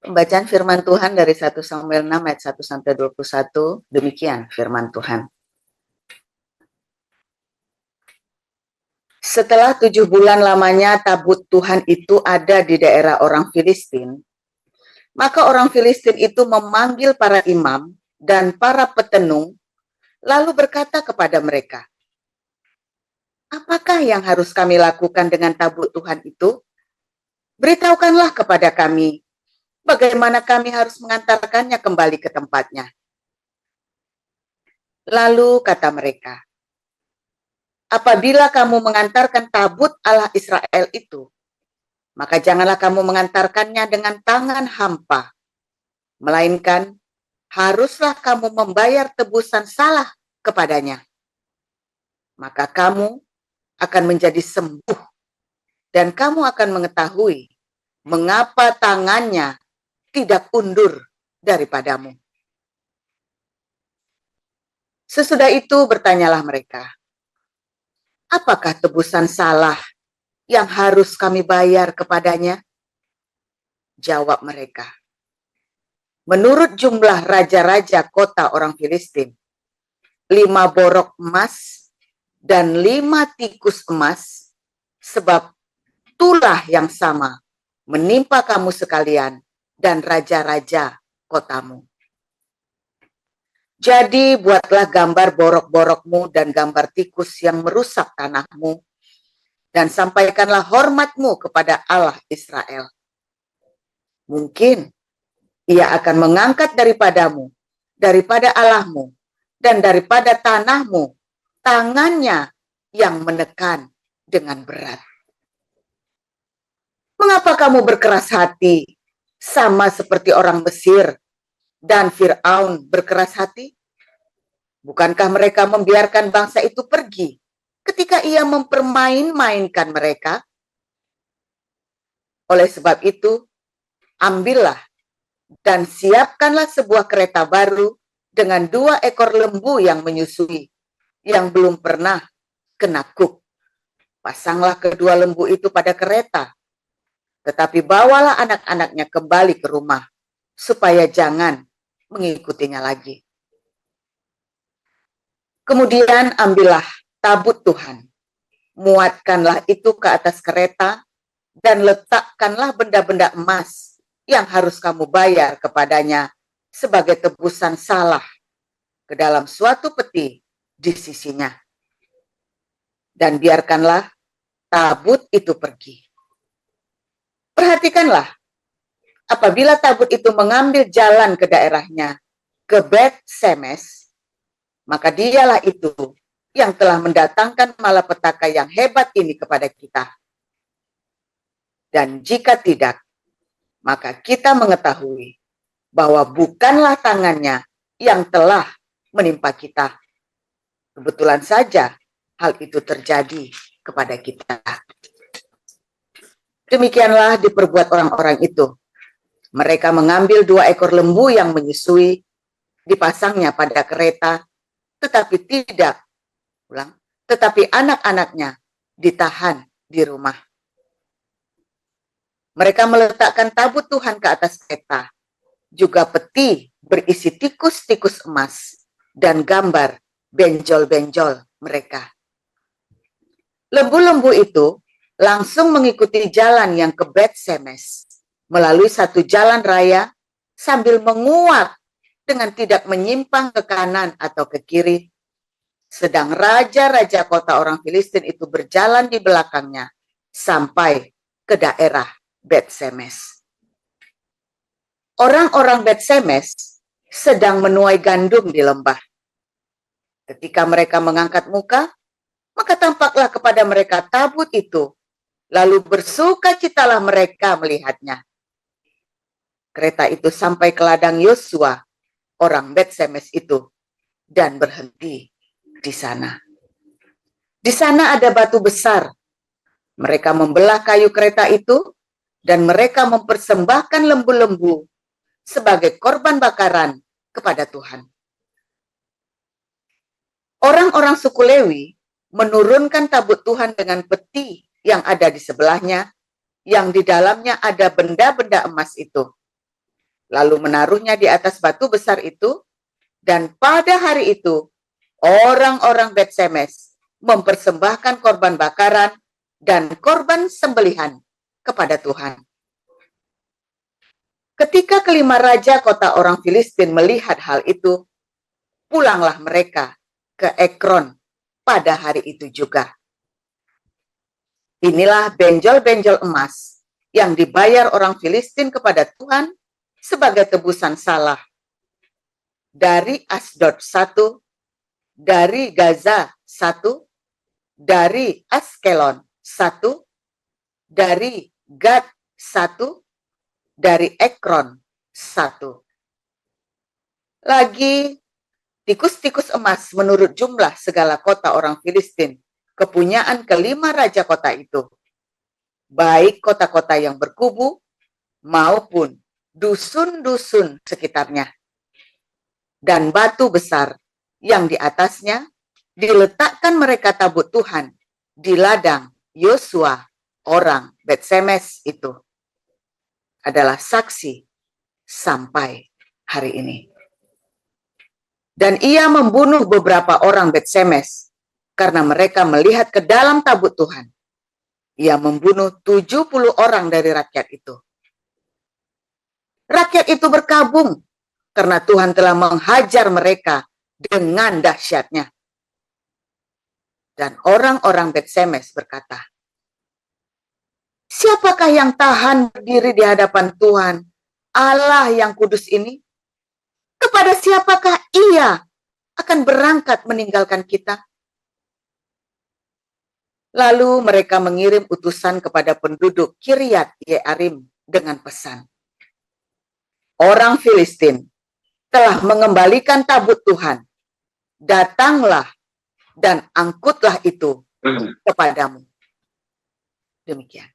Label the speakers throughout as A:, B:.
A: Pembacaan firman Tuhan dari 1 Samuel 6 ayat 1 sampai 21, demikian firman Tuhan. Setelah 7 bulan lamanya tabut Tuhan itu ada di daerah orang Filistin, maka orang Filistin itu memanggil para imam dan para petenung, lalu berkata kepada mereka, "Apakah yang harus kami lakukan dengan tabut Tuhan itu? Beritahukanlah kepada kami, bagaimana kami harus mengantarkannya kembali ke tempatnya." Lalu kata mereka, "Apabila kamu mengantarkan tabut Allah Israel itu, maka janganlah kamu mengantarkannya dengan tangan hampa, melainkan haruslah kamu membayar tebusan salah kepadanya. Maka kamu akan menjadi sembuh dan kamu akan mengetahui mengapa tangannya tidak undur daripadamu." Sesudah itu bertanyalah mereka, "Apakah tebusan salah yang harus kami bayar kepadanya?" Jawab mereka, "Menurut jumlah raja-raja kota orang Filistin, 5 borok emas dan 5 tikus emas, sebab tulah yang sama menimpa kamu sekalian dan raja-raja kotamu. Jadi buatlah gambar borok-borokmu dan gambar tikus yang merusak tanahmu, dan sampaikanlah hormatmu kepada Allah Israel. Mungkin ia akan mengangkat daripadamu, daripada Allahmu, dan daripada tanahmu, tangannya yang menekan dengan berat. Mengapa kamu berkeras hati, sama seperti orang Mesir dan Fir'aun berkeras hati? Bukankah mereka membiarkan bangsa itu pergi ketika ia mempermain-mainkan mereka? Oleh sebab itu, ambillah dan siapkanlah sebuah kereta baru dengan 2 ekor lembu yang menyusui, yang belum pernah kena kuk. Pasanglah kedua lembu itu pada kereta, tetapi bawalah anak-anaknya kembali ke rumah, supaya jangan mengikutinya lagi. Kemudian ambillah tabut Tuhan, muatkanlah itu ke atas kereta, dan letakkanlah benda-benda emas yang harus kamu bayar kepadanya sebagai tebusan salah ke dalam suatu peti di sisinya. Dan biarkanlah tabut itu pergi. Perhatikanlah, apabila tabut itu mengambil jalan ke daerahnya, ke Bet Semes, maka dialah itu yang telah mendatangkan malapetaka yang hebat ini kepada kita. Dan jika tidak, maka kita mengetahui bahwa bukanlah tangannya yang telah menimpa kita. Kebetulan saja hal itu terjadi kepada kita. Demikianlah diperbuat orang-orang itu. Mereka mengambil 2 ekor lembu yang menyusui, dipasangnya pada kereta, tetapi anak-anaknya ditahan di rumah. Mereka meletakkan tabut Tuhan ke atas kereta, juga peti berisi tikus-tikus emas dan gambar benjol-benjol mereka. Lembu-lembu itu langsung mengikuti jalan yang ke Bet Semes, melalui satu jalan raya sambil menguak dengan tidak menyimpang ke kanan atau ke kiri, sedang raja-raja kota orang Filistin itu berjalan di belakangnya sampai ke daerah Bet Semes. Orang-orang Bet Semes sedang menuai gandum di lembah. Ketika mereka mengangkat muka, maka tampaklah kepada mereka tabut itu, lalu bersukacitalah mereka melihatnya. Kereta itu sampai ke ladang Yosua, orang Bet Semes itu, dan berhenti di sana. Di sana ada batu besar. Mereka membelah kayu kereta itu, dan mereka mempersembahkan lembu-lembu sebagai korban bakaran kepada Tuhan. Orang-orang suku Lewi menurunkan tabut Tuhan dengan peti yang ada di sebelahnya, yang di dalamnya ada benda-benda emas itu. lalu menaruhnya di atas batu besar itu, dan pada hari itu orang-orang Bet-Semes mempersembahkan korban bakaran dan korban sembelihan kepada Tuhan. Ketika kelima raja kota orang Filistin melihat hal itu, pulanglah mereka ke Ekron pada hari itu juga. Inilah benjol-benjol emas yang dibayar orang Filistin kepada Tuhan sebagai tebusan salah. Dari Asdod 1, dari Gaza 1, dari Askelon 1, dari Gad 1, dari Ekron 1. Lagi, tikus-tikus emas menurut jumlah segala kota orang Filistin, kepunyaan kelima raja kota itu, baik kota-kota yang berkubu maupun dusun-dusun sekitarnya. Dan batu besar yang di atasnya diletakkan mereka tabut Tuhan di ladang Yosua orang Bet-Semes itu adalah saksi sampai hari ini. Dan ia membunuh beberapa orang Bet-Semes karena mereka melihat ke dalam tabut Tuhan. Ia membunuh 70 orang dari rakyat itu. Rakyat itu berkabung karena Tuhan telah menghajar mereka dengan dahsyatnya. Dan orang-orang Bet-Semes berkata, siapakah yang tahan berdiri di hadapan Tuhan, Allah yang kudus ini? Kepada siapakah ia akan berangkat meninggalkan kita? Lalu mereka mengirim utusan kepada penduduk Kiryat Yearim dengan pesan, orang Filistin telah mengembalikan tabut Tuhan. Datanglah dan angkutlah itu kepadamu. Demikian.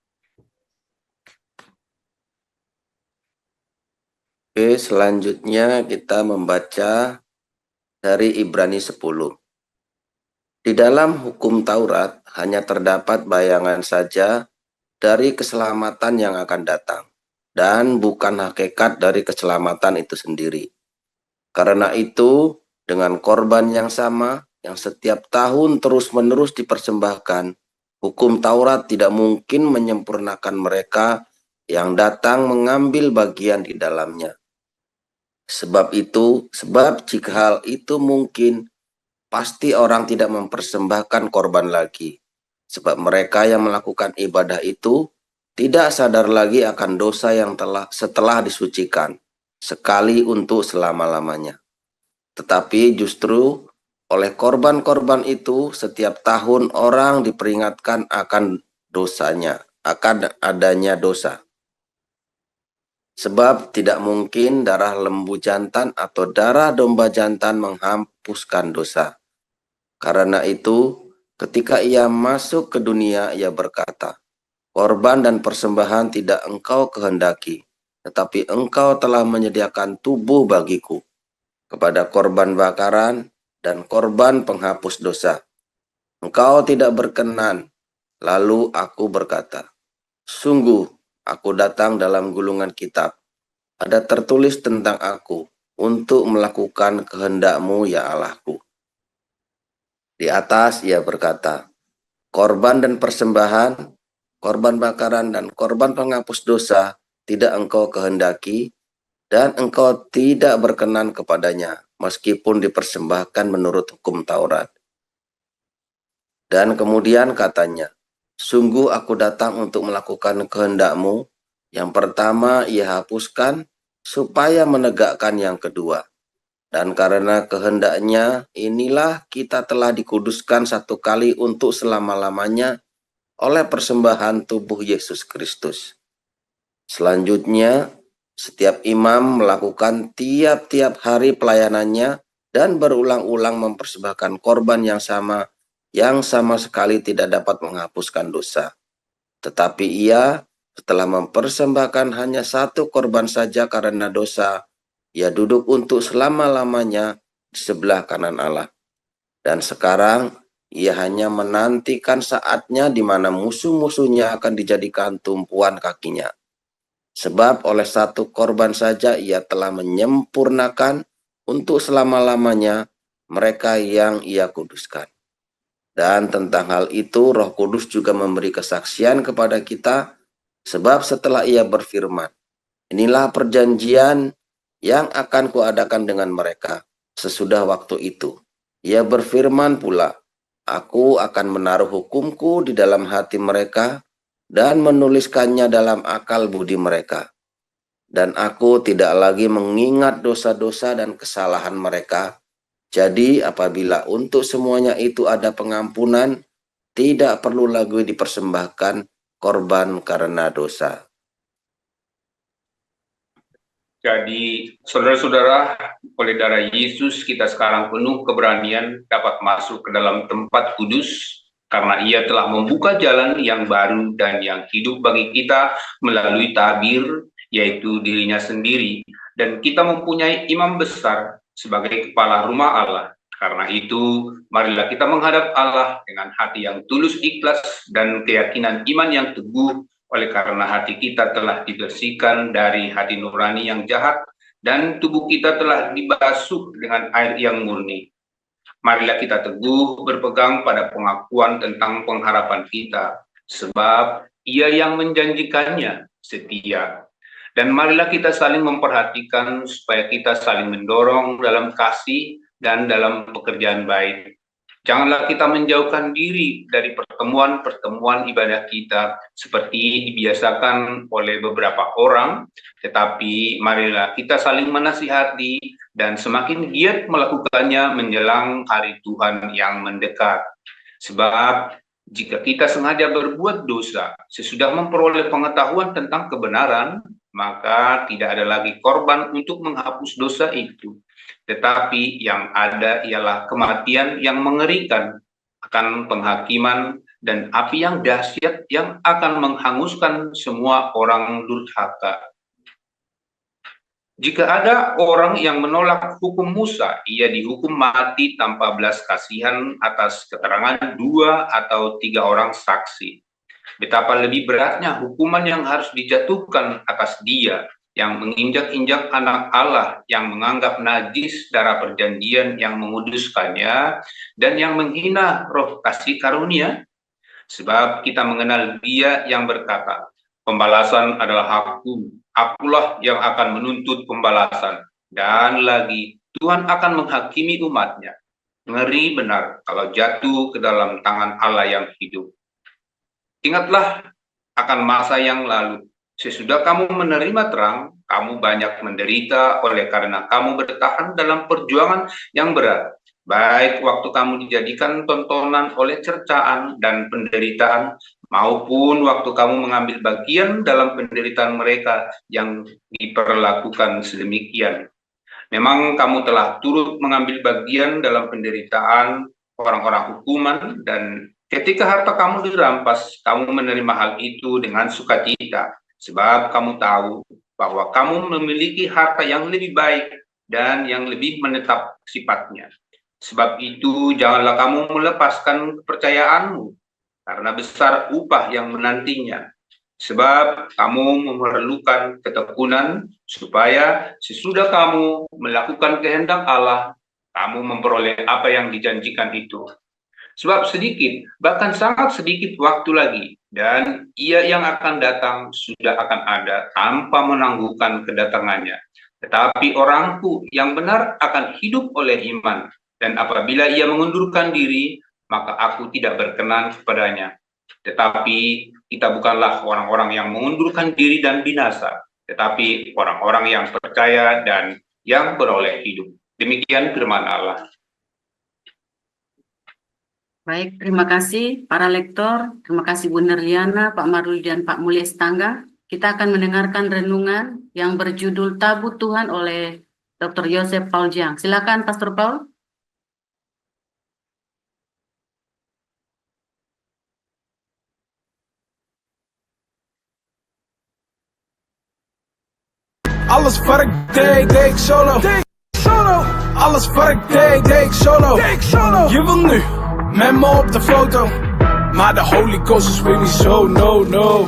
B: Oke, selanjutnya kita membaca dari Ibrani 10. Di dalam hukum Taurat hanya terdapat bayangan saja dari keselamatan yang akan datang, dan bukan hakikat dari keselamatan itu sendiri. Karena itu, dengan korban yang sama, yang setiap tahun terus-menerus dipersembahkan, hukum Taurat tidak mungkin menyempurnakan mereka yang datang mengambil bagian di dalamnya. Sebab jika hal itu mungkin, pasti orang tidak mempersembahkan korban lagi. Sebab mereka yang melakukan ibadah itu tidak sadar lagi akan dosa yang setelah disucikan, sekali untuk selama-lamanya. Tetapi justru oleh korban-korban itu setiap tahun orang diperingatkan akan dosanya, akan adanya dosa. Sebab tidak mungkin darah lembu jantan atau darah domba jantan menghapuskan dosa. Karena itu, ketika ia masuk ke dunia, ia berkata, korban dan persembahan tidak engkau kehendaki, tetapi engkau telah menyediakan tubuh bagiku, kepada korban bakaran dan korban penghapus dosa. Engkau tidak berkenan. Lalu aku berkata, sungguh, aku datang dalam gulungan kitab. Ada tertulis tentang aku untuk melakukan kehendak-Mu ya Allahku. Di atas ia berkata, korban dan persembahan, korban bakaran dan korban penghapus dosa tidak engkau kehendaki, dan engkau tidak berkenan kepadanya, meskipun dipersembahkan menurut hukum Taurat. Dan kemudian katanya, sungguh aku datang untuk melakukan kehendak-Mu. Yang pertama ia hapuskan, supaya menegakkan yang kedua. Dan karena kehendaknya, inilah kita telah dikuduskan satu kali untuk selama-lamanya oleh persembahan tubuh Yesus Kristus. Selanjutnya, setiap imam melakukan tiap-tiap hari pelayanannya dan berulang-ulang mempersembahkan korban yang sama sekali tidak dapat menghapuskan dosa. Tetapi ia, setelah mempersembahkan hanya satu korban saja karena dosa, ia duduk untuk selama-lamanya di sebelah kanan Allah. Dan sekarang, ia hanya menantikan saatnya di mana musuh-musuhnya akan dijadikan tumpuan kakinya. Sebab oleh satu korban saja ia telah menyempurnakan untuk selama-lamanya mereka yang ia kuduskan. Dan tentang hal itu Roh Kudus juga memberi kesaksian kepada kita, sebab setelah ia berfirman, inilah perjanjian yang akan kuadakan dengan mereka sesudah waktu itu. Ia berfirman pula, aku akan menaruh hukumku di dalam hati mereka dan menuliskannya dalam akal budi mereka. Dan aku tidak lagi mengingat dosa-dosa dan kesalahan mereka. Jadi apabila untuk semuanya itu ada pengampunan, tidak perlu lagi dipersembahkan korban karena dosa.
C: Jadi, saudara-saudara, oleh darah Yesus kita sekarang penuh keberanian dapat masuk ke dalam tempat kudus karena ia telah membuka jalan yang baru dan yang hidup bagi kita melalui tabir, yaitu dirinya sendiri. Dan kita mempunyai imam besar sebagai kepala rumah Allah. Karena itu, marilah kita menghadap Allah dengan hati yang tulus ikhlas dan keyakinan iman yang teguh, oleh karena hati kita telah dibersihkan dari hati nurani yang jahat dan tubuh kita telah dibasuh dengan air yang murni. Marilah kita teguh berpegang pada pengakuan tentang pengharapan kita, sebab Ia yang menjanjikannya setia. Dan marilah kita saling memperhatikan supaya kita saling mendorong dalam kasih dan dalam pekerjaan baik. Janganlah kita menjauhkan diri dari pertemuan-pertemuan ibadah kita seperti dibiasakan oleh beberapa orang, tetapi marilah kita saling menasihati dan semakin giat melakukannya menjelang hari Tuhan yang mendekat. Sebab jika kita sengaja berbuat dosa sesudah memperoleh pengetahuan tentang kebenaran, maka tidak ada lagi korban untuk menghapus dosa itu. Tetapi yang ada ialah kematian yang mengerikan, akan penghakiman dan api yang dahsyat yang akan menghanguskan semua orang durhaka. Jika ada orang yang menolak hukum Musa, ia dihukum mati tanpa belas kasihan atas keterangan 2 atau 3 orang saksi. Betapa lebih beratnya hukuman yang harus dijatuhkan atas dia yang menginjak-injak anak Allah, yang menganggap najis darah perjanjian yang menguduskannya, dan yang menghina roh kasih karunia. Sebab kita mengenal Dia yang berkata, pembalasan adalah hakku, akulah yang akan menuntut pembalasan. Dan lagi, Tuhan akan menghakimi umatnya. Ngeri benar kalau jatuh ke dalam tangan Allah yang hidup. Ingatlah akan masa yang lalu. Sesudah kamu menerima terang, kamu banyak menderita oleh karena kamu bertahan dalam perjuangan yang berat. Baik waktu kamu dijadikan tontonan oleh cercaan dan penderitaan, maupun waktu kamu mengambil bagian dalam penderitaan mereka yang diperlakukan sedemikian. Memang kamu telah turut mengambil bagian dalam penderitaan orang-orang hukuman, dan ketika harta kamu dirampas, kamu menerima hal itu dengan sukacita, sebab kamu tahu bahwa kamu memiliki harta yang lebih baik dan yang lebih menetap sifatnya. Sebab itu janganlah kamu melepaskan kepercayaanmu, karena besar upah yang menantinya. Sebab kamu memerlukan ketekunan supaya sesudah kamu melakukan kehendak Allah, kamu memperoleh apa yang dijanjikan itu. Sebab sedikit, bahkan sangat sedikit waktu lagi, dan Ia yang akan datang sudah akan ada tanpa menangguhkan kedatangannya. Tetapi orangku yang benar akan hidup oleh iman, dan apabila ia mengundurkan diri, maka aku tidak berkenan kepadanya. Tetapi kita bukanlah orang-orang yang mengundurkan diri dan binasa, tetapi orang-orang yang percaya dan yang beroleh hidup. Demikian firman Allah.
D: Baik, terima kasih para lektor, terima kasih Bu Nerliana, Pak Maruli, dan Pak Mulya Setangga. Kita akan mendengarkan renungan yang berjudul Tabut Tuhan oleh Dr. Yosef Paul Jiang. Silakan Pastor Paul.
E: Alles wat ik deed ik solo. Alles wat ik deed ik solo. Je wil nu met me op de foto, maar de Holy Ghost is really so, no.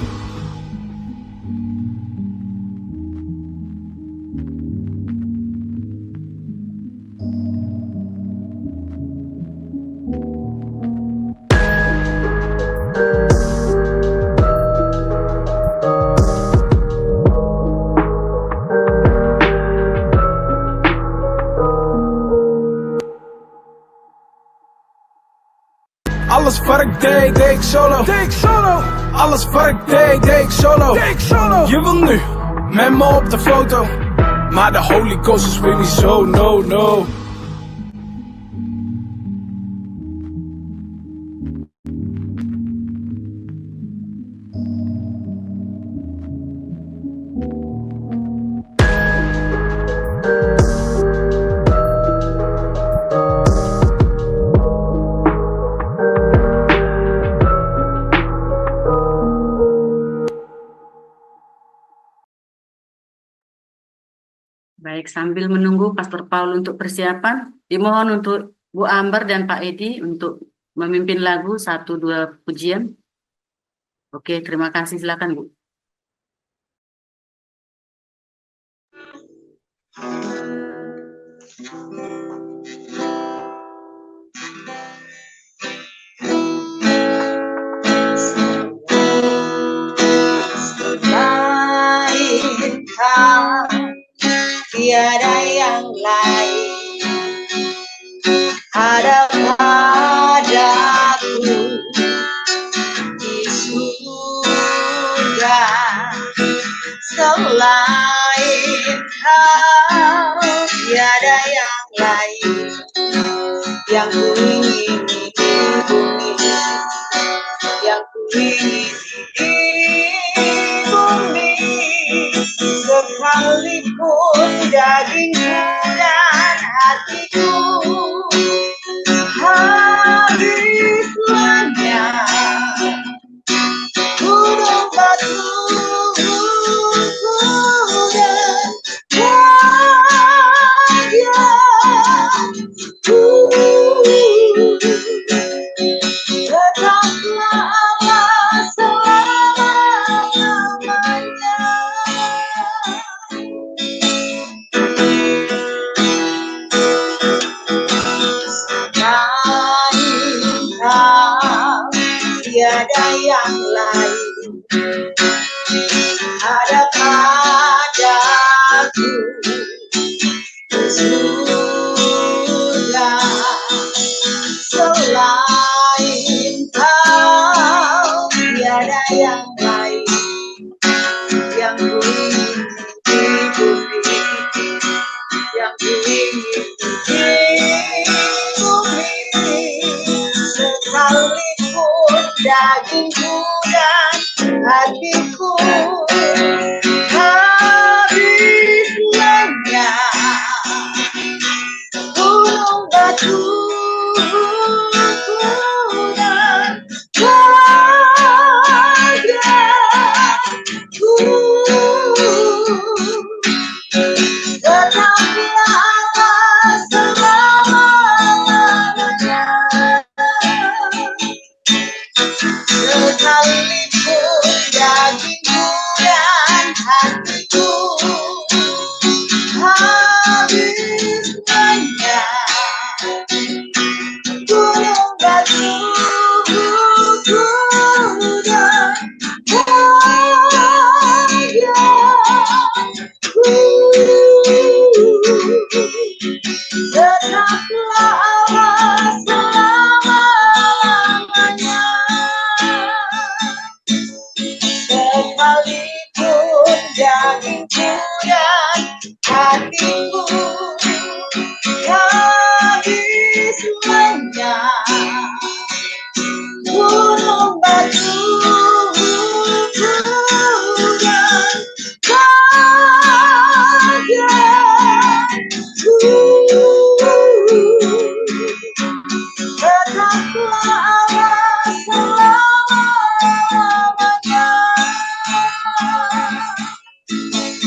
E: deed, deed ik solo. Alles wat ik deed, deed ik solo. Je wil nu met me op de foto, maar de Holy Ghost is weer niet zo, no, no.
D: Baik, sambil menunggu Pastor Paul untuk persiapan, dimohon untuk Bu Ambar dan Pak Edi untuk memimpin lagu 1-2 pujian. Oke, terima kasih. Silakan, Bu.
F: Selain Kau, tiada yang lain ada padaku di surga. Selain Kau, tiada yang lain yang ku ingin di bumi, yang ku ingin di bumi. Sekalipun dagingku dan hatiku habis lenyap, gunung batu dan bahagia, tetaplah Allah selama-lamanya. Kau, tiada yang lain ada padaku sudah. Selain Kau, tiada yang lain yang ku ingin di bumi, yang ku ingin di bumi. Sekalipun dagingku dan hatiku habis lenyap, gunung batu dan bahagia, tetaplah Allah selama-lamanya. Sekalipun dagingku dan hatiku habis lenyap, gunung batu dan bahagia, tetaplah Allah selama-lamanya. Sekalipun dagingku dan hatiku habis lenyap, gunung batu dan bahagia, tetaplah Allah selama-lamanya.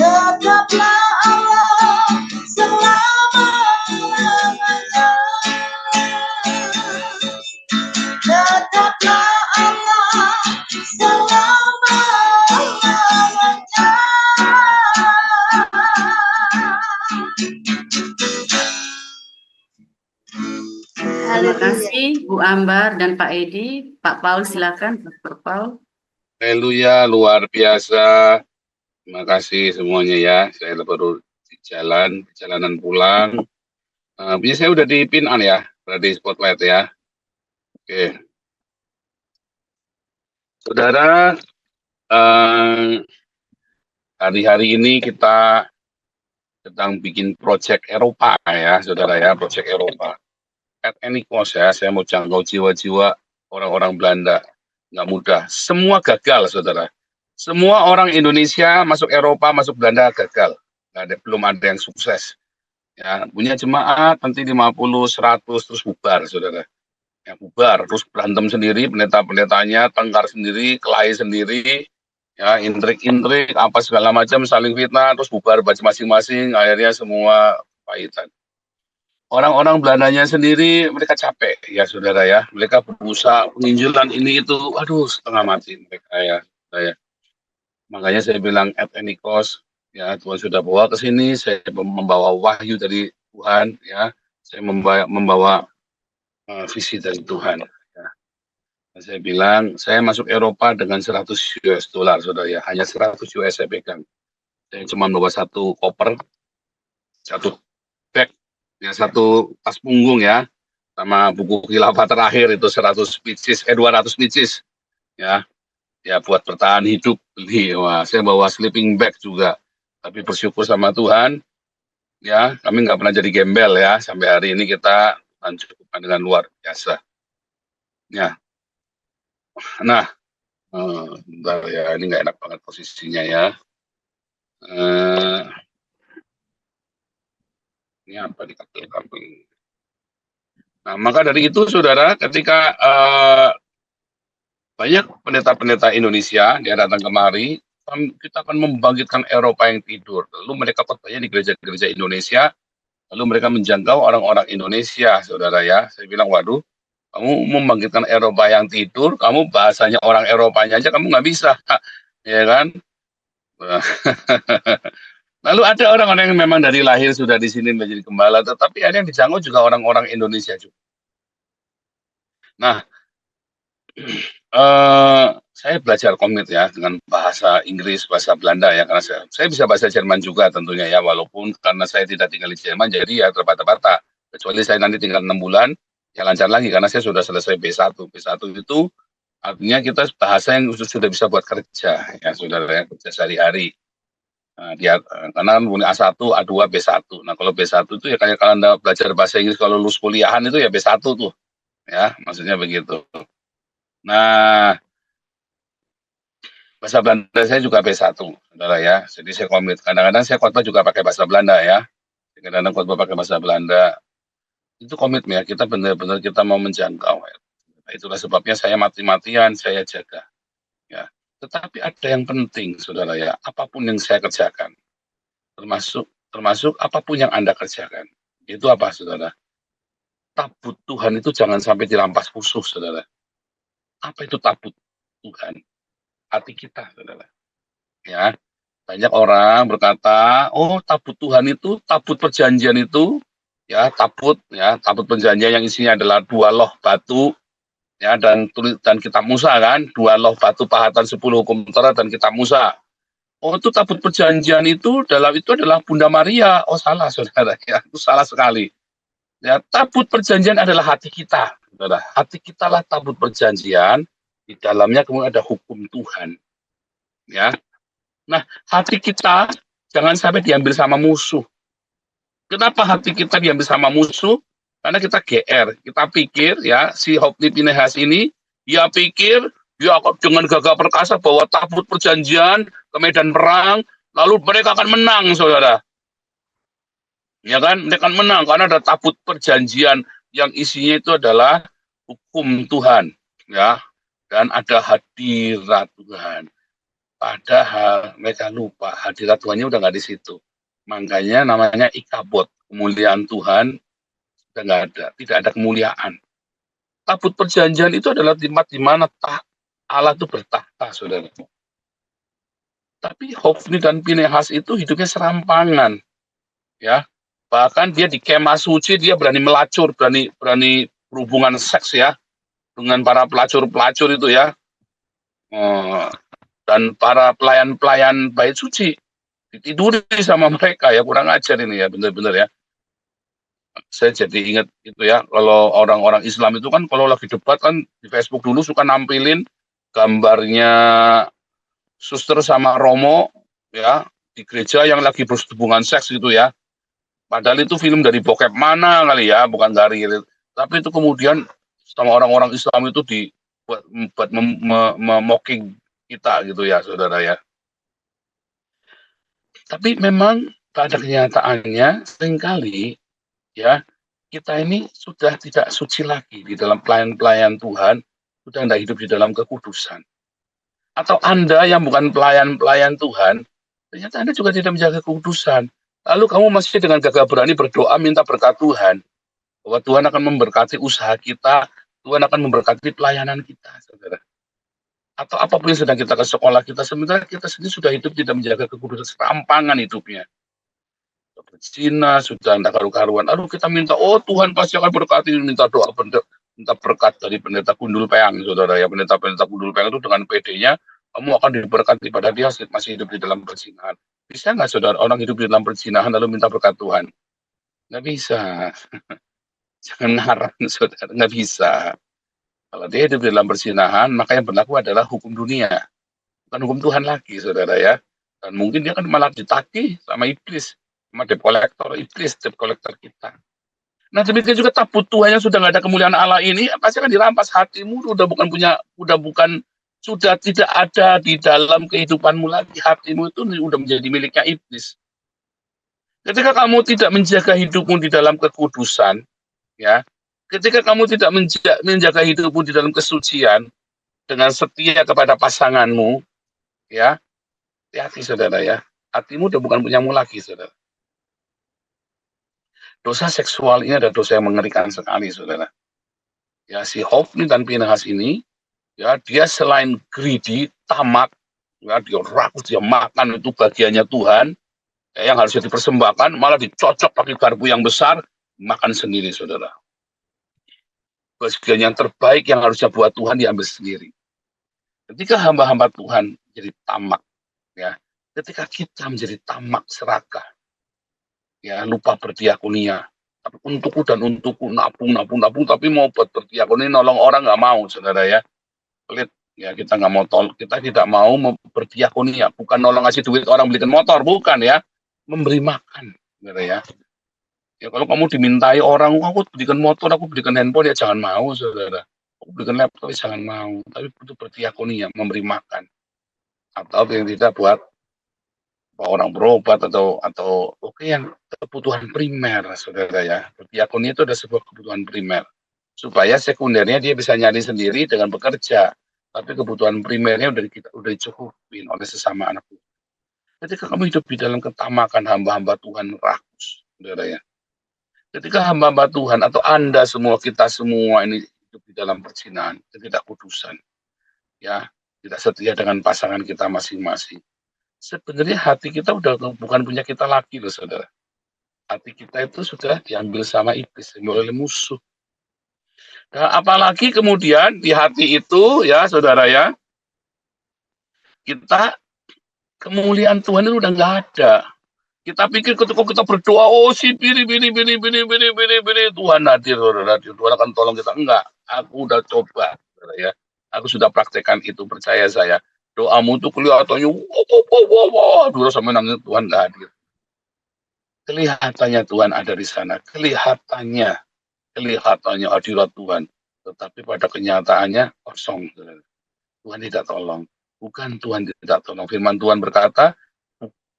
F: Tetaplah Allah selama-lamanya. Tetaplah Allah selama-lamanya.
D: Terima kasih Bu Ambar dan Pak Edi. Pak Paul, silakan, Pastor Paul.
G: Haleluya, luar biasa. Terima kasih semuanya ya. Saya baru di perjalanan pulang. Biasanya saya udah di pin on ya, berada di spotlight ya. Oke. Saudara, hari-hari ini kita sedang bikin proyek Eropa ya, saudara ya, proyek Eropa. At any cost ya, saya mau jangkau jiwa-jiwa orang-orang Belanda. Nggak mudah. Semua gagal, saudara. Semua orang Indonesia masuk Eropa, masuk Belanda gagal. Belum ada yang sukses. Ya, punya jemaat nanti 50, 100 terus bubar, saudara. Ya, bubar, terus berantem sendiri, pendeta-pendetanya, tengkar sendiri, kelahi sendiri, ya, intrik-intrik, apa segala macam, saling fitnah, terus bubar baju masing-masing, akhirnya semua pahitan. Orang-orang Belandanya sendiri, mereka capek, ya saudara ya, mereka berusaha penginjilan ini itu, aduh setengah mati mereka ya, saya. Makanya saya bilang at any cost, ya Tuhan sudah bawa ke sini, saya membawa wahyu dari Tuhan, ya, saya membawa visi dari Tuhan. Ya. Dan saya bilang, saya masuk Eropa dengan 100 US dollar, saudara ya, hanya 100 US saya pegang. Saya cuma bawa satu koper, satu bag, ya satu tas punggung ya, sama buku khilafah terakhir itu 100 pieces, 200 pieces, ya, ya buat bertahan hidup beli. Wah, saya bawa sleeping bag juga, tapi bersyukur sama Tuhan, ya kami nggak pernah jadi gembel ya, sampai hari ini kita cukupkan dengan luar biasa. Ya, nah, bentar ya, ini nggak enak banget posisinya ya. Ini apa di kabel-kabel. Nah, maka dari itu, saudara, ketika banyak pendeta-pendeta Indonesia dia datang kemari, kita akan membangkitkan Eropa yang tidur. Lalu mereka khotbahnya di gereja-gereja Indonesia, lalu mereka menjangkau orang-orang Indonesia, saudara ya. Saya bilang, waduh, kamu membangkitkan Eropa yang tidur, kamu bahasanya orang Eropanya aja kamu nggak bisa, ya kan? Lalu ada orang-orang yang memang dari lahir sudah di sini menjadi gembala, tetapi ada yang dijangkau juga orang-orang Indonesia juga. Nah, saya belajar komit ya dengan bahasa Inggris, bahasa Belanda ya, karena saya bisa bahasa Jerman juga tentunya ya, walaupun karena saya tidak tinggal di Jerman, jadi ya terbata-bata. Kecuali saya nanti tinggal 6 bulan, ya lancar lagi karena saya sudah selesai B1. B1 itu artinya kita bahasa yang sudah bisa buat kerja ya, saudara ya, kerja sehari-hari. Nah, karena kan punya A1, A2, B1. Nah, kalau B1 itu ya kayak kalau Anda belajar bahasa Inggris kalau lulus kuliahan itu ya B1 tuh. Ya, maksudnya begitu. Nah, bahasa Belanda saya juga B1, saudara ya. Jadi saya komit. Kadang-kadang saya khotbah juga pakai bahasa Belanda ya. Kadang-kadang khotbah pakai bahasa Belanda. Itu komitmen ya, kita benar-benar kita mau menjangkau. Ya. Nah, itulah sebabnya saya mati-matian, saya jaga. Ya. Tetapi ada yang penting, saudara ya, apapun yang saya kerjakan, termasuk apapun yang Anda kerjakan, itu apa, saudara? Tabut Tuhan itu jangan sampai dirampas musuh, saudara. Apa itu tabut Tuhan? Hati kita, saudara. Ya, banyak orang berkata, oh tabut Tuhan itu, tabut perjanjian itu, ya tabut perjanjian yang isinya adalah 2 loh batu, ya dan kitab Musa kan, 2 loh batu pahatan 10 hukum Taurat dan kitab Musa. Oh itu tabut perjanjian itu adalah Bunda Maria. Oh salah saudara ya, itu salah sekali. Ya tabut perjanjian adalah hati kita, saudara. Hati kita lah tabut perjanjian, di dalamnya kemudian ada hukum Tuhan. Ya. Nah hati kita jangan sampai diambil sama musuh. Kenapa hati kita diambil sama musuh? Karena kita GR, kita pikir ya si Hofni Pinehas ini, dia pikir dia dengan gagah perkasa bawa tabut perjanjian ke medan perang, lalu mereka akan menang, saudara. Ya kan, mereka akan menang karena ada tabut perjanjian yang isinya itu adalah hukum Tuhan, ya, dan ada hadirat Tuhan. Padahal mereka lupa hadirat Tuhannya udah nggak di situ. Makanya namanya ikabot, kemuliaan Tuhan. Sudah nggak ada, tidak ada kemuliaan. Tabut perjanjian itu adalah tempat di mana Allah itu bertahta, saudara. Tapi Hofni dan Pinehas itu hidupnya serampangan, ya. Bahkan dia di kemah suci dia berani melacur, berani berhubungan seks ya dengan para pelacur-pelacur itu ya, dan para pelayan-pelayan bait suci ditiduri sama mereka ya, kurang ajar ini ya, benar-benar ya. Saya jadi ingat itu ya, kalau orang-orang Islam itu kan kalau lagi debat kan di Facebook dulu suka nampilin gambarnya suster sama Romo ya di gereja yang lagi berhubungan seks gitu ya. Padahal itu film dari bokep mana kali ya, bukan dari itu. Tapi itu kemudian sama orang-orang Islam itu buat mocking kita gitu ya, saudara ya. Tapi memang pada kenyataannya seringkali ya kita ini sudah tidak suci lagi di dalam pelayan-pelayan Tuhan, sudah tidak hidup di dalam kekudusan. Atau Anda yang bukan pelayan-pelayan Tuhan, ternyata Anda juga tidak menjaga kekudusan. Lalu kamu masih dengan gagah berani berdoa minta berkat Tuhan, bahwa Tuhan akan memberkati usaha kita, Tuhan akan memberkati pelayanan kita, saudara. Atau apapun yang sedang kita ke sekolah kita, sementara kita sendiri sudah hidup tidak menjaga kekudusan, serampangan hidupnya. Sudah berzina, sudah tidak karu-karuan. Lalu kita minta, oh Tuhan pasti akan berkati, minta doa, minta berkat dari pendeta Gundul Peang, saudara ya. Pendeta Gundul Peang itu dengan PD-nya, kamu akan diberkati, pada dia masih hidup di dalam perzinahan. Bisa nggak saudara orang hidup di dalam perzinahan lalu minta berkat Tuhan? Nggak bisa. Jangan ngarang saudara, nggak bisa. Kalau dia hidup di dalam perzinahan, maka yang berlaku adalah hukum dunia, bukan hukum Tuhan lagi, saudara ya. Dan mungkin dia kan malah ditagih sama iblis, sama debt collector, iblis debt collector kita. Nah demikian juga tabut Tuhan yang sudah nggak ada kemuliaan Allah ini, pasti akan dirampas hatimu, sudah tidak ada di dalam kehidupanmu lagi, hatimu itu udah menjadi miliknya iblis. Ketika kamu tidak menjaga hidupmu di dalam kekudusan, ya, ketika kamu tidak menjaga hidupmu di dalam kesucian, dengan setia kepada pasanganmu, ya, hati-hati saudara ya, hatimu udah bukan punyamu lagi, saudara. Dosa seksual ini adalah dosa yang mengerikan sekali, saudara. Ya, si Hofni dan Pinehas ini, ya, dia selain greedy, tamak, ya, dia rakus, dia makan itu bagiannya Tuhan, ya, yang harusnya dipersembahkan, malah dicocok pakai garpu yang besar, makan sendiri, saudara. Bagian yang terbaik yang harusnya buat Tuhan diambil sendiri. Ketika hamba-hamba Tuhan jadi tamak, ya, ketika kita menjadi tamak serakah, ya, lupa berdiakonia, tapi untukku dan untukku nabung, tapi mau buat berdiakonia nolong orang nggak mau, saudara ya. Pelit, ya, kita nggak mau kita tidak mau berdiakonia, bukan nolong ngasih duit orang belikan motor, bukan ya, memberi makan, saudara ya. Ya kalau kamu dimintai orang, aku belikan motor, aku belikan handphone, ya jangan mau, saudara. Aku belikan laptop, ya jangan mau. Tapi itu berdiakonia, memberi makan. Atau yang tidak buat orang berobat atau oke, yang kebutuhan primer, saudara ya. Berdiakonia itu ada sebuah kebutuhan primer. Supaya sekundernya dia bisa nyari sendiri dengan bekerja. Tapi kebutuhan primernya udah dicukupin oleh sesama anak Tuhan. Ketika kamu hidup di dalam ketamakan, hamba-hamba Tuhan rakus, saudara ya. Ketika hamba-hamba Tuhan atau Anda semua, kita semua ini hidup di dalam perzinahan, ketidakkudusan, ya, tidak setia dengan pasangan kita masing-masing. Sebenarnya hati kita udah bukan punya kita lagi loh, saudara. Hati kita itu sudah diambil sama iblis, oleh musuh. Nah, apalagi kemudian di hati itu, ya, saudara ya, kita kemuliaan Tuhan itu udah nggak ada. Kita pikir ketika kita berdoa, oh si bini, Tuhan hadir, Tuhan akan tolong kita. Enggak, aku udah coba, ya. Aku sudah praktekkan itu, percaya saya. Doamu tuh kelihatannya, dulu sampai nangis, Tuhan nggak hadir. Kelihatannya Tuhan ada di sana, kelihatannya hadirat Tuhan. Tetapi pada kenyataannya kosong. Tuhan tidak tolong. Bukan Tuhan tidak tolong. Firman Tuhan berkata,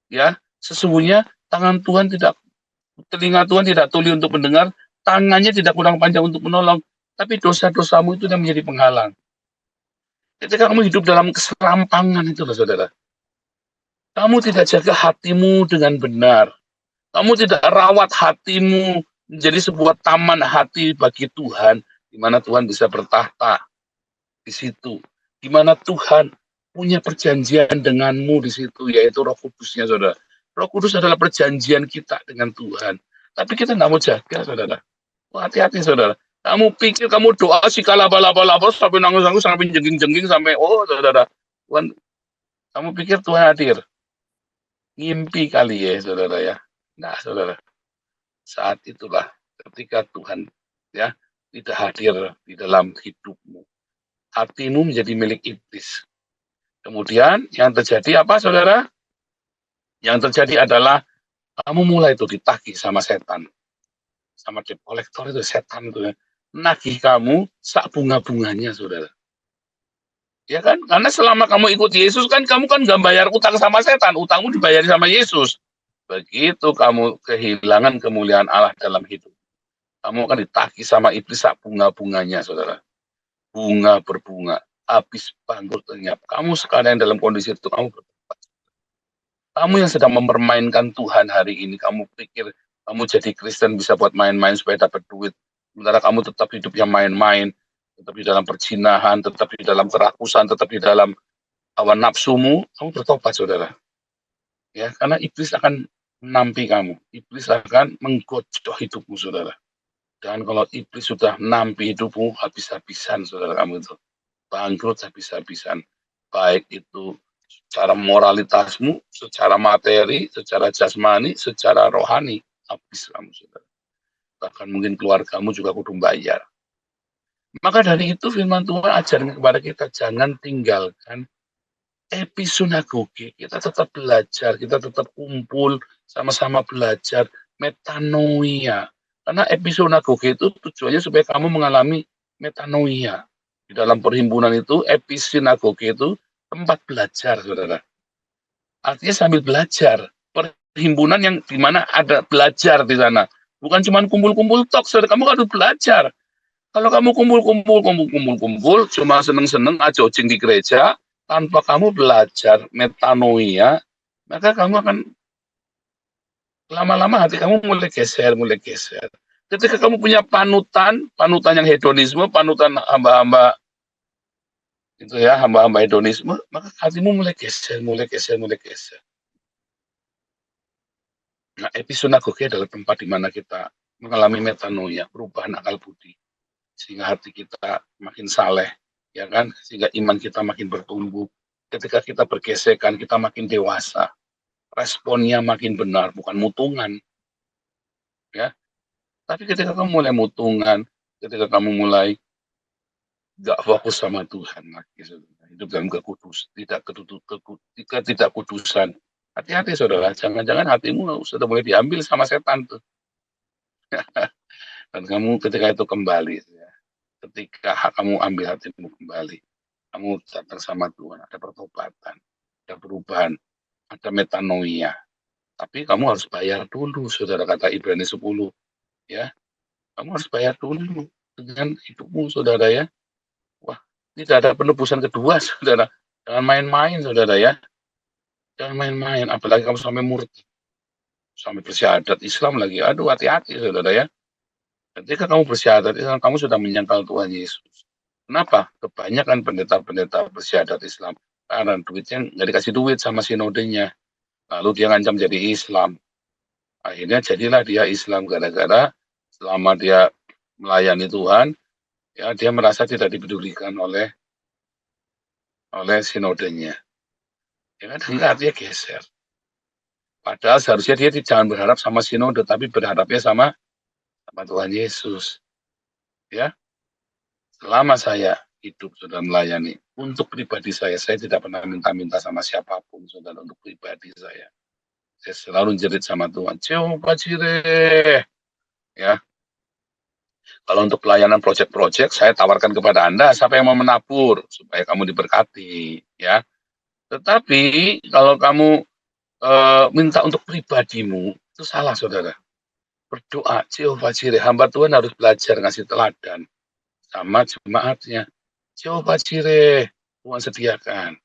G: ya, sesungguhnya telinga Tuhan tidak tuli untuk mendengar, tangannya tidak kurang panjang untuk menolong, tapi dosa-dosamu itu yang menjadi penghalang. Ketika kamu hidup dalam keserampangan itu, saudara, kamu tidak jaga hatimu dengan benar, kamu tidak rawat hatimu menjadi sebuah taman hati bagi Tuhan, di mana Tuhan bisa bertahta di situ, di mana Tuhan punya perjanjian denganmu di situ, yaitu Roh Kudusnya, saudara. Roh Kudus adalah perjanjian kita dengan Tuhan. Tapi kita nggak mau jaga, saudara. Hati-hati, saudara. Kamu pikir kamu doa si kalaba-laba-laba sampai nangis-nangis, sampai jengking-jengking, sampai, oh, saudara. Tuhan, kamu pikir Tuhan hadir? Ngimpi kali ya, saudara ya. Nah, saudara. Saat itulah ketika Tuhan, ya, tidak hadir di dalam hidupmu. hatimu menjadi milik iblis. Kemudian yang terjadi apa, saudara? Yang terjadi adalah kamu mulai tuh ditagih sama setan. Sama debt collector itu, setan tuh ya. Nagih kamu sak bunga-bunganya, saudara. Ya kan? Karena selama kamu ikut Yesus kan kamu kan nggak bayar utang sama setan, utangmu dibayar sama Yesus. Begitu kamu kehilangan kemuliaan Allah dalam hidup, kamu akan ditagih sama iblis sak bunga-bunganya, saudara. Bunga berbunga, habis bangkrut lenyap. Kamu sekarang dalam kondisi itu, kamu bertobat. Kamu yang sedang mempermainkan Tuhan hari ini, kamu pikir kamu jadi Kristen bisa buat main-main supaya dapat duit. Sementara kamu tetap hidup yang main-main, tetap di dalam perzinahan, tetap di dalam kerakusan, tetap di dalam hawa nafsumu, kamu bertobat, saudara. Ya, karena iblis akan menampi kamu. Iblis akan menggocoh hidupmu, saudara. Dan kalau iblis sudah menampi hidupmu, habis-habisan, saudara, kamu itu. Bangkrut habis-habisan. Baik itu secara moralitasmu, secara materi, secara jasmani, secara rohani. Habis kamu, saudara. Bahkan mungkin keluargamu juga kudu bayar. Maka dari itu firman Tuhan ajarkan kepada kita, jangan tinggalkan episinagoge. Kita tetap belajar, kita tetap kumpul, sama-sama belajar, metanoia. Karena episinagoge itu tujuannya supaya kamu mengalami metanoia. Di dalam perhimpunan itu, episinagoge itu tempat belajar, saudara. Artinya sambil belajar. Perhimpunan yang dimana ada belajar di sana. Bukan cuma kumpul-kumpul tok, saudara. Kamu harus belajar. Kalau kamu kumpul, cuma seneng-seneng aja ojing di gereja, tanpa kamu belajar metanoia, maka kamu akan lama-lama hati kamu mulai geser. Ketika kamu punya panutan yang hedonisme, panutan hamba-hamba itu ya, hamba-hamba hedonisme, maka hatimu mulai geser. Nah, episinagoge adalah tempat di mana kita mengalami metanoia, perubahan akal budi. Sehingga hati kita makin saleh, ya kan? Sehingga iman kita makin bertumbuh. Ketika kita bergesekan, kita makin dewasa. Responnya makin benar, bukan mutungan. Ya. Tapi ketika kamu mulai mutungan, ketika kamu mulai gak fokus sama Tuhan lagi, hidup dalam tidak kudusan. Hati-hati, saudara, jangan-jangan hatimu sudah mulai diambil sama setan tuh. Dan kamu ketika itu kembali, ya. Ketika kamu ambil hatimu kembali, kamu datang sama Tuhan, ada pertobatan, ada perubahan, ada metanoia. Tapi kamu harus bayar dulu, saudara, kata Ibrani 10. Ya, kamu harus bayar dulu dengan hidupmu, saudara, ya. Wah, tidak ada penebusan kedua, saudara. Jangan main-main, saudara, ya. Jangan main-main, apalagi kamu sampai murtad, sampai bersyahadat Islam lagi. Aduh, hati-hati, saudara, ya. Ketika kamu bersyahadat Islam, kamu sudah menyangkal Tuhan Yesus. Kenapa? Kebanyakan pendeta-pendeta bersyahadat Islam karena duitnya nggak dikasih duit sama sinodenya. Lalu dia ngancam jadi Islam. Akhirnya jadilah dia Islam gara-gara selama dia melayani Tuhan, ya dia merasa tidak dipedulikan oleh sinodenya. Ya kan, enggak, dia geser. Padahal seharusnya dia jangan berharap sama sinode, tapi berharapnya sama Tuhan Yesus. Ya, selama saya hidup sudah melayani, untuk pribadi saya tidak pernah minta-minta sama siapapun, saudara, untuk pribadi saya. Saya selalu jerit sama Tuhan, Jehovah Jireh. Ya, kalau untuk pelayanan proyek-proyek, saya tawarkan kepada Anda, siapa yang mau menabur, supaya kamu diberkati. Ya, tetapi kalau kamu minta untuk pribadimu, itu salah, saudara. Berdoa, Jehovah Jireh, hamba Tuhan harus belajar ngasih teladan sama jemaatnya. Jehovah Jireh, Tuhan sediakan.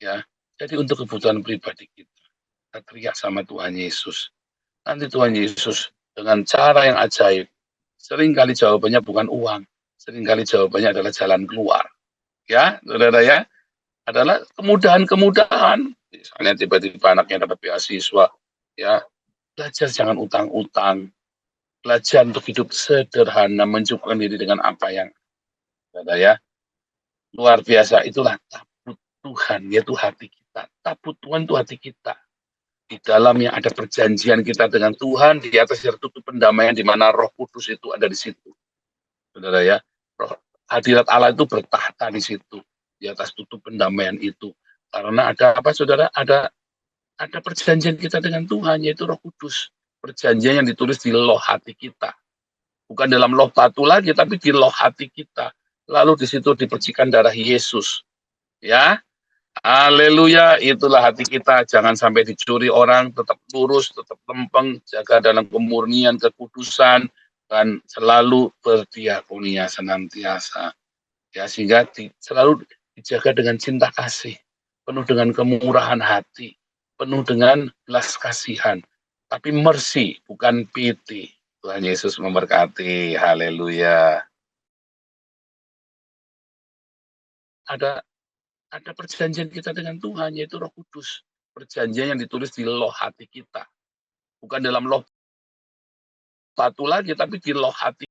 G: Ya, jadi untuk kebutuhan pribadi kita teriak sama Tuhan Yesus. Nanti Tuhan Yesus dengan cara yang ajaib, seringkali jawabannya bukan uang, seringkali jawabannya adalah jalan keluar. Ya, saudara, ya, adalah kemudahan-kemudahan. Misalnya tiba-tiba anaknya dapat beasiswa, ya, belajar jangan utang-utang. Belajar untuk hidup sederhana, mencukupkan diri dengan apa yang ada, ya. Luar biasa, itulah tabut Tuhan, yaitu hati kita. Tabut Tuhan itu hati kita. Di dalamnya ada perjanjian kita dengan Tuhan, di atas tertutup pendamaian di mana Roh Kudus itu ada di situ. Saudara, ya. hadirat Allah itu bertahta di situ, di atas tutup pendamaian itu. Karena ada apa, saudara? Ada perjanjian kita dengan Tuhan, yaitu Roh Kudus. Perjanjian yang ditulis di loh hati kita. Bukan dalam loh batu lagi, tapi di loh hati kita. Lalu di situ dipercikan darah Yesus. Ya, haleluya, itulah hati kita. Jangan sampai dicuri orang, tetap lurus, tetap lempeng, jaga dalam kemurnian, kekudusan, dan selalu berdiakonia senantiasa. Ya, sehingga selalu dijaga dengan cinta kasih, penuh dengan kemurahan hati, penuh dengan belas kasihan, tapi mercy, bukan pity. Tuhan Yesus memberkati, haleluya. Ada perjanjian kita dengan Tuhan, yaitu Roh Kudus. Perjanjian yang ditulis di loh hati kita. Bukan dalam loh batu lagi, tapi di loh hati